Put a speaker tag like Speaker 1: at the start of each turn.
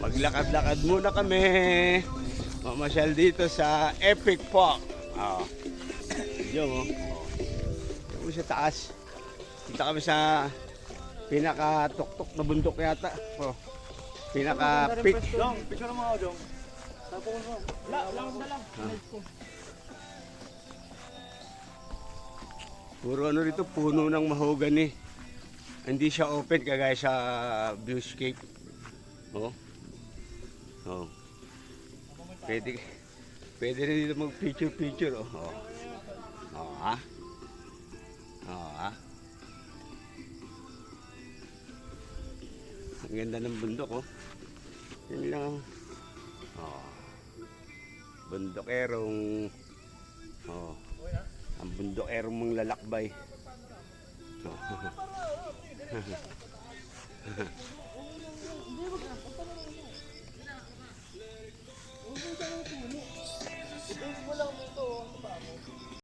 Speaker 1: Maglakad-lakad muna kami. Mamasyal dito sa Epic Park. Diyan oh. Diyan sa taas. Dito kami sa pinaka-tuktok na bundok yata. Pinaka-peak.
Speaker 2: Dong, picture mo ako, Dong. Tapos mo. Lang.
Speaker 1: Puro ano rito, puno ng mahogany. Hindi siya open kagaya sa viewscape. Oh. Oh. Pwede rin dito mag-picture. Oh. Oh, ha? Oh, ha? Ang ganda ng bundok, oh. Yan lang. Oh. Bundokerong. Oh. Ang bundokerong mong lalakbay. Oh.